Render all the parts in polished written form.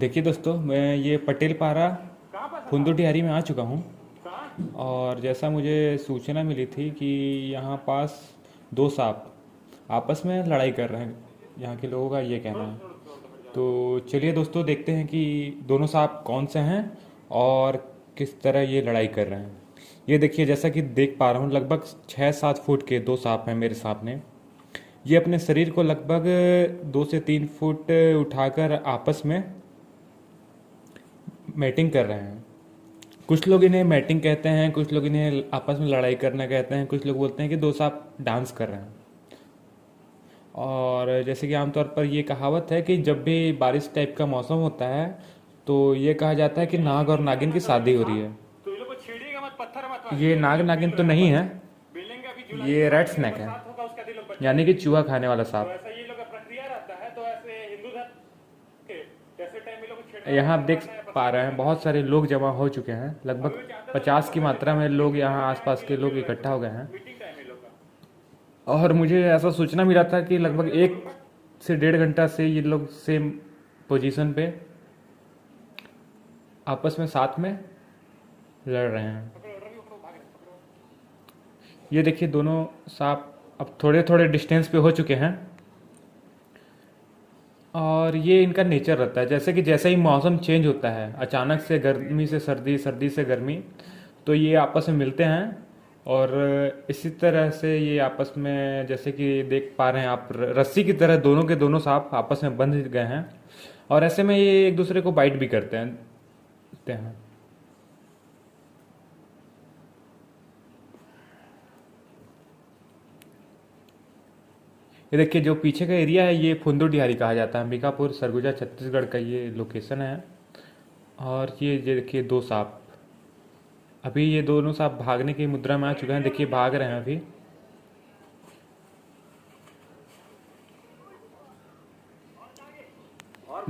देखिए दोस्तों, मैं ये पटेल पारा फुंदू टिहरी में आ चुका हूँ। और जैसा मुझे सूचना मिली थी कि यहाँ पास दो सांप आपस में लड़ाई कर रहे हैं, यहाँ के लोगों का ये कहना है। तो चलिए दोस्तों, देखते हैं कि दोनों सांप कौन से हैं और किस तरह ये लड़ाई कर रहे हैं। ये देखिए, जैसा कि देख पा रहा हूँ, लगभग 6-7 फुट के दो सांप हैं मेरे सामने। ये अपने शरीर को लगभग 2 से 3 फुट उठाकर आपस में मैटिंग कर रहे हैं। कुछ लोग इन्हें मैटिंग कहते हैं, कुछ लोग इन्हें आपस में लड़ाई करना कहते हैं, कुछ लोग बोलते हैं कि दो सांप डांस कर रहे हैं। और जैसे कि आमतौर पर ये कहावत है कि जब भी बारिश टाइप का मौसम होता है तो ये कहा जाता है कि नाग और नागिन की शादी हो रही है। तो ये लोग को छेड़िएगा मत, पत्थर मत ये मारिएगा। नाग जो नागिन बिल तो है नहीं है, बिलेंगे अभी जुलाई ये में, रेड बारिश स्नैक है, बरसात होगा उसका दिन लोग बच यानी कि जाएंगे। चूहा खाने वाला तो सांप। ऐसा ये लोग का प्रक्रिया रहता है। तो ऐसे हिंदू धर्म के जैसे टाइम ये लोग को छेड़ना यहाँ आप पत्थर देख मारना है, पा पत्थर रहे हैं मारना है। बहुत सारे लोग जमा हो चुके हैं, अभी लगभग वो चाहते तो 50 की पकड़ मात्रा लेते में हैं, लोग लेकिन यहाँ क्या है आसपास कि के लोग लोग मिल रहे इकट्ठा हो गए हैं। मीटिंग टाइम है लोग का। और मुझे ऐसा सूचना मिला था कि लगभग 1 से 1.5 घंटा से ये लोग सेम पोजीशन पे आपस में साथ में लड़ रहे हैं। ये देखिए, दोनों सांप अब थोड़े थोड़े डिस्टेंस पे हो चुके हैं। और ये इनका नेचर रहता है, जैसे कि जैसे ही मौसम चेंज होता है, अचानक से गर्मी से सर्दी, सर्दी से गर्मी, तो ये आपस में मिलते हैं। और इसी तरह से ये आपस में, जैसे कि देख पा रहे हैं आप, रस्सी की तरह दोनों के दोनों सांप आपस में बंध गए हैं। और ऐसे में ये एक दूसरे को बाइट भी करते हैं। ये देखिए, जो पीछे का एरिया है ये फुंदू डिहारी कहा जाता है, अंबिकापुर सरगुजा छत्तीसगढ़ का ये लोकेशन है। और ये देखिए दो सांप, अभी ये दोनों सांप भागने की मुद्रा में आ चुके हैं। देखिए भाग रहे हैं अभी।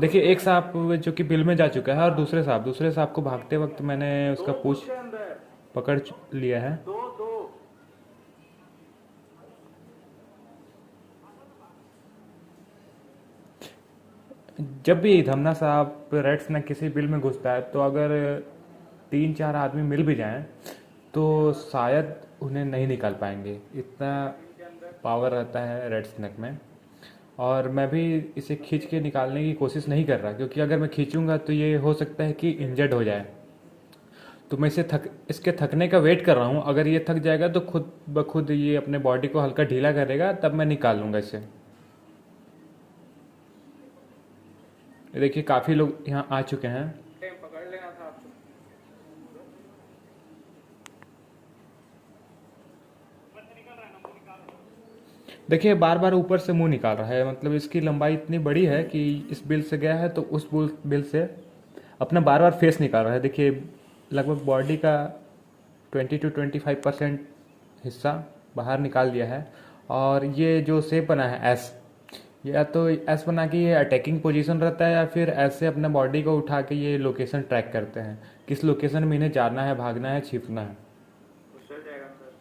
देखिए एक सांप जो कि बिल में जा चुका है, और दूसरे सांप को भागते वक्त मैंने उसका पूंछ के अंदर लिया है। दो दो जब भी धमना सांप, रेड स्नैक किसी बिल में घुसता है, तो अगर 3-4 आदमी मिल भी जाएं तो शायद उन्हें नहीं निकाल पाएंगे, इतना पावर रहता है रेड स्नैक में। और मैं भी इसे खींच के निकालने की कोशिश नहीं कर रहा, क्योंकि अगर मैं खींचूंगा तो ये हो सकता है कि इंजर्ड हो जाए। तो मैं इसके थकने का वेट कर रहा हूँ। अगर ये थक जाएगा तो खुद ब खुद ये अपने बॉडी को हल्का ढीला करेगा, तब मैं निकाल लूँगा इसे। ये देखिए, काफ़ी लोग यहाँ आ चुके हैं। टाइम पकड़ लेना था आपको। देखिए बार बार ऊपर से मुंह निकाल रहा है, मतलब इसकी लंबाई इतनी बड़ी है कि इस बिल से गया है तो उस बिल से अपना बार बार फेस निकाल रहा है। देखिए लगभग बॉडी का 20 to 25% हिस्सा बाहर निकाल दिया है। और ये जो शेप बना है एस, या तो एस बना के ये अटैकिंग पोजीशन रहता है, या फिर ऐसे अपने बॉडी को उठा के ये लोकेशन ट्रैक करते हैं, किस लोकेशन में इन्हें जाना है, भागना है, छिपना है। चल जाएगा सर।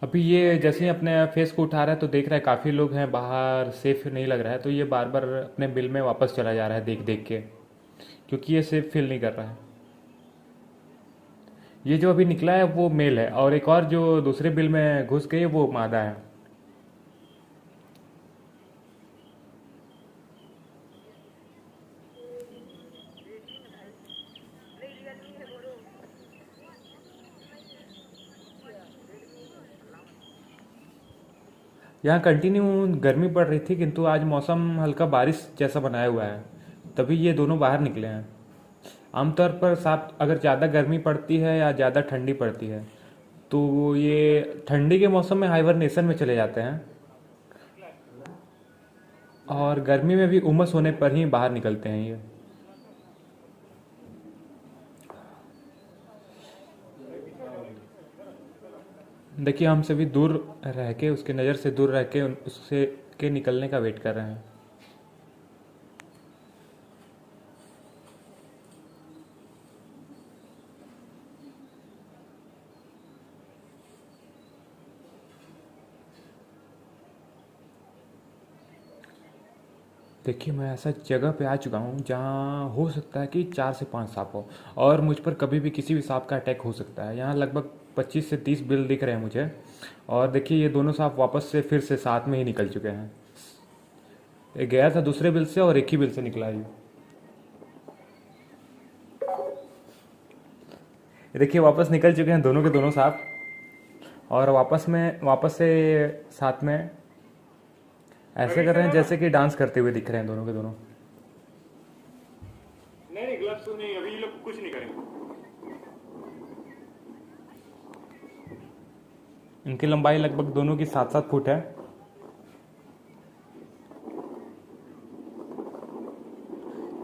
अभी ये जैसे ही अपने फेस को उठा रहा है तो देख रहा है काफ़ी लोग हैं बाहर, सेफ नहीं लग रहा है, तो ये बार बार अपने बिल में वापस चला जा रहा है देख देख के, क्योंकि ये सेफ फील नहीं कर रहा है। ये जो अभी निकला है वो मेल है, और एक और जो दूसरे बिल में घुस गई है वो मादा है। यहाँ कंटिन्यू गर्मी पड़ रही थी, किंतु आज मौसम हल्का बारिश जैसा बनाया हुआ है, तभी ये दोनों बाहर निकले हैं। आमतौर पर सांप अगर ज़्यादा गर्मी पड़ती है या ज़्यादा ठंडी पड़ती है तो ये ठंडी के मौसम में हाइबरनेशन में चले जाते हैं, और गर्मी में भी उमस होने पर ही बाहर निकलते हैं ये। देखिए हम सभी दूर रह के, उसके नज़र से दूर रह के उससे के निकलने का वेट कर रहे हैं। देखिए मैं ऐसा जगह पे आ चुका हूँ जहाँ हो सकता है कि 4 से 5 सांप हो, और मुझ पर कभी भी किसी भी सांप का अटैक हो सकता है। यहाँ लगभग 25 से 30 बिल दिख रहे हैं मुझे। और देखिए ये दोनों सांप वापस से फिर से साथ में ही निकल चुके हैं। एक गया था दूसरे बिल से और एक ही बिल से निकला है ये देखिए वापस निकल चुके हैं दोनों के दोनों सांप, और वापस से साथ में ऐसे कर रहे हैं जैसे कि डांस करते हुए दिख रहे हैं दोनों के दोनों। नहीं नहीं, ग्लव्स तो नहीं, अभी ये लोग कुछ नहीं करेंगे। इनकी लंबाई लगभग दोनों की 7-7 फुट है।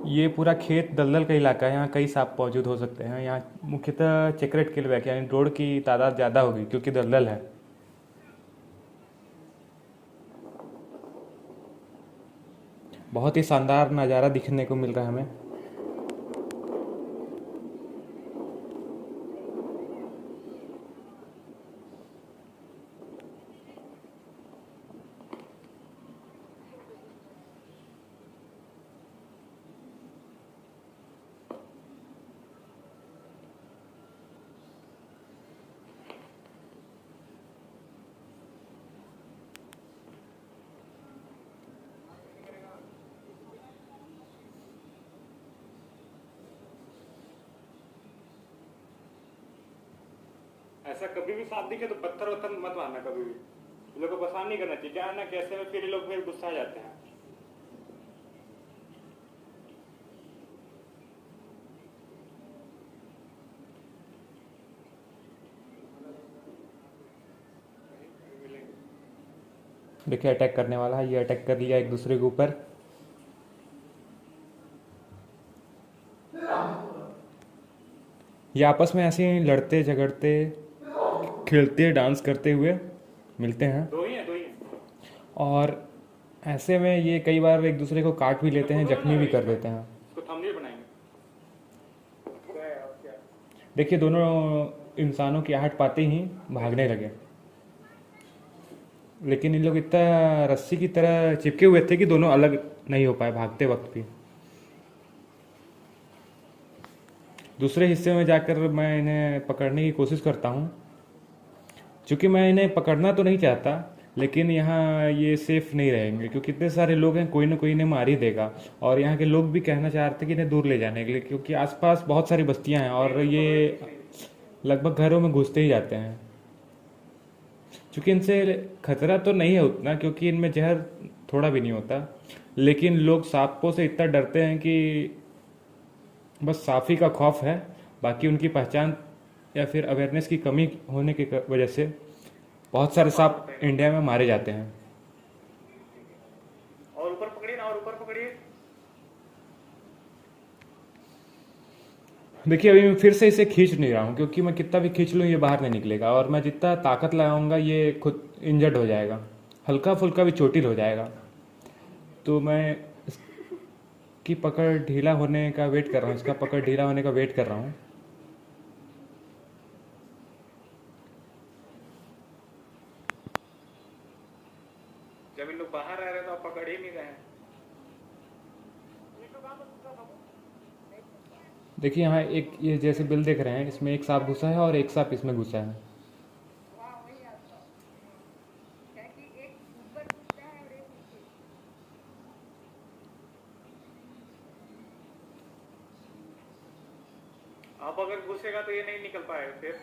ये पूरा खेत दलदल का इलाका है, यहाँ कई सांप मौजूद हो सकते हैं। यहाँ मुख्यतः चेकरेट किलबैक यानी ड्रोड की तादाद ज़्यादा होगी क्योंकि दलदल है। बहुत ही शानदार नज़ारा दिखने को मिल रहा है हमें। ऐसा कभी भी सांप दिखे तो पत्थर वत्थर मत मारना कभी भी। ये लोग को परेशान नहीं करना चाहिए, क्या है ना कैसे में फिर ये लोग फिर गुस्सा आ जाते हैं। देखिए अटैक करने वाला है, ये अटैक कर लिया एक दूसरे के ऊपर। ये आपस में ऐसे ही लड़ते झगड़ते खेलते डांस करते हुए मिलते हैं, दो ही है, दो ही है। और ऐसे में ये कई बार एक दूसरे को काट भी लेते हैं, जख्मी भी कर देते हैं। इसको थंबनेल बनाएंगे। देखिए दोनों इंसानों की आहट पाते ही भागने लगे, लेकिन इन लोग इतना रस्सी की तरह चिपके हुए थे कि दोनों अलग नहीं हो पाए भागते वक्त भी। दूसरे हिस्से में जाकर मैं इन्हें पकड़ने की कोशिश करता हूँ, क्योंकि मैं इन्हें पकड़ना तो नहीं चाहता, लेकिन यहाँ ये सेफ नहीं रहेंगे क्योंकि इतने सारे लोग हैं, कोई ना कोई इन्हें मार ही देगा। और यहाँ के लोग भी कहना चाहते कि इन्हें दूर ले जाने के लिए, क्योंकि आसपास बहुत सारी बस्तियाँ हैं और ये लगभग घरों में घुसते ही जाते हैं। क्योंकि इनसे खतरा तो नहीं है उतना, क्योंकि इनमें जहर थोड़ा भी नहीं होता, लेकिन लोग सांपों से इतना डरते हैं कि बस साफी का खौफ है। बाकी उनकी पहचान या फिर अवेयरनेस की कमी होने की वजह से बहुत सारे सांप इंडिया में मारे जाते हैं। और ऊपर पकड़िए ना, और ऊपर पकड़िए। देखिए अभी मैं फिर से इसे खींच नहीं रहा हूँ, क्योंकि मैं कितना भी खींच लूँ ये बाहर नहीं निकलेगा, और मैं जितना ताकत लगाऊंगा ये खुद इंजर्ड हो जाएगा, हल्का फुल्का भी चोटिल हो जाएगा। तो मैं इसकी पकड़ ढीला होने का वेट कर रहा हूँ, इसका पकड़ ढीला होने का वेट कर रहा हूँ। जब इन लोग बाहर रह रहे तो आप पकड़ ही नहीं रहे हैं। देखिए यहाँ एक ये जैसे बिल देख रहे हैं, इसमें एक सांप घुसा है और एक सांप इसमें घुसा है। आप अगर घुसेगा तो ये नहीं निकल पाएगा फिर।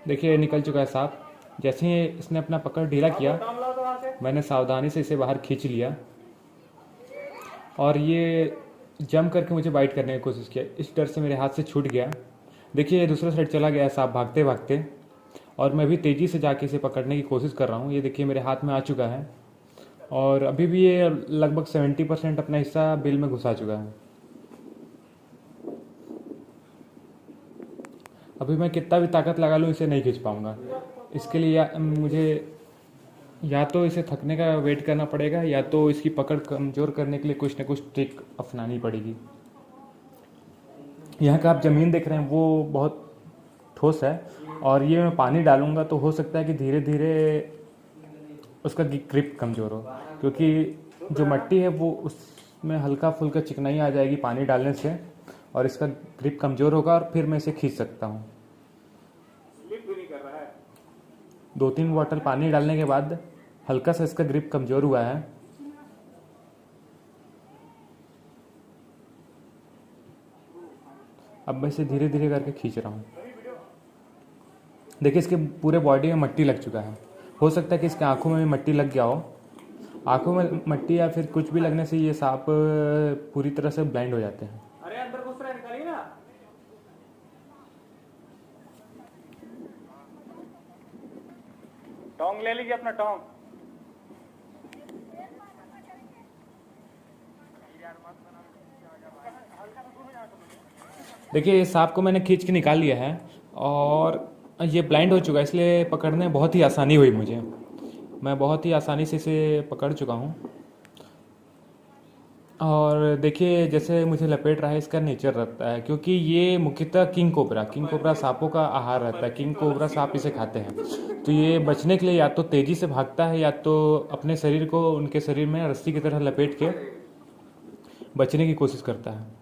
देखिए निकल चुका है सांप। जैसे ही इसने अपना पकड़ ढीला किया, काम लाओ तो वहां से। मैंने सावधानी से इसे बाहर खींच लिया और ये जम करके मुझे बाइट करने की कोशिश किया। इस डर से मेरे हाथ से छूट गया। देखिए ये दूसरा साइड चला गया है सांप भागते भागते, और मैं भी तेज़ी से जाके इसे पकड़ने की कोशिश कर रहा हूँ। ये देखिए मेरे हाथ में आ चुका है और अभी भी ये लगभग 70% अपना हिस्सा बिल में घुसा चुका है। अभी मैं कितना भी ताकत लगा लूँ इसे नहीं खींच पाऊँगा। इसके लिए मुझे या तो इसे थकने का वेट करना पड़ेगा, या तो इसकी पकड़ कमज़ोर करने के लिए कुछ न कुछ ट्रिक अपनानी पड़ेगी। यहाँ का आप ज़मीन देख रहे हैं वो बहुत ठोस है, और ये मैं पानी डालूंगा तो हो सकता है कि धीरे धीरे उसका ग्रिप कमज़ोर हो, क्योंकि जो मिट्टी है वो उसमें हल्का फुल्का चिकनाई आ जाएगी पानी डालने से, और इसका ग्रिप कमज़ोर होगा और फिर मैं इसे खींच सकता हूँ। स्लिप भी नहीं कर रहा है। 2-3 बॉटल पानी डालने के बाद हल्का सा इसका ग्रिप कमज़ोर हुआ है। अब मैं इसे धीरे धीरे करके खींच रहा हूँ। देखिए इसके पूरे बॉडी में मिट्टी लग चुका है। हो सकता है कि इसके आंखों में भी मिट्टी लग गया हो। आंखों में मिट्टी या फिर कुछ भी लगने से ये सांप पूरी तरह से ब्लाइंड हो जाते हैं। अरे अंदर घुस रहा है, निकालिए ना। टोंग ले लीजिए अपना टोंग। देखिए इस सांप को मैंने खींच के निकाल लिया है और ये ब्लाइंड हो चुका है, इसलिए पकड़ने में बहुत ही आसानी हुई मुझे। मैं बहुत ही आसानी से इसे पकड़ चुका हूँ। और देखिए जैसे मुझे लपेट रहा है, इसका नेचर रहता है, क्योंकि ये मुख्यतः किंग कोबरा सांपों का आहार रहता है। किंग कोबरा सांप इसे खाते हैं। तो ये बचने के लिए या तो तेज़ी से भागता है या तो अपने शरीर को उनके शरीर में रस्सी की तरह लपेट के बचने की कोशिश करता है।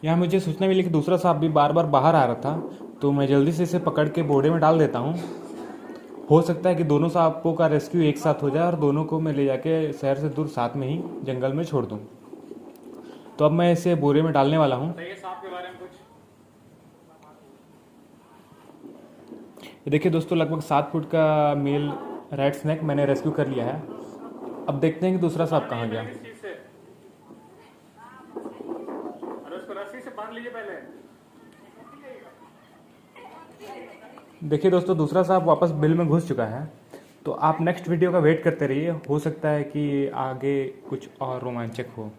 यहाँ मुझे सूचना मिली कि दूसरा सांप भी बार बार बाहर आ रहा था, तो मैं जल्दी से इसे पकड़ के बोरे में डाल देता हूँ। हो सकता है कि दोनों सांपों का रेस्क्यू एक साथ हो जाए और दोनों को मैं ले जाके शहर से दूर साथ में ही जंगल में छोड़ दूँ। तो अब मैं इसे बोरे में डालने वाला हूँ। बताइए सांप के बारे में कुछ। ये देखिए दोस्तों, लगभग 7 फुट का मेल रेड स्नेक मैंने रेस्क्यू कर लिया है। अब देखते हैं कि दूसरा सांप कहाँ गया। इस चीज से अरे उसको रस्सी से बांध लीजिए पहले। देखिए दोस्तों, दूसरा सांप वापस बिल में घुस चुका है। तो आप नेक्स्ट वीडियो का वेट करते रहिए, हो सकता है कि आगे कुछ और रोमांचक हो।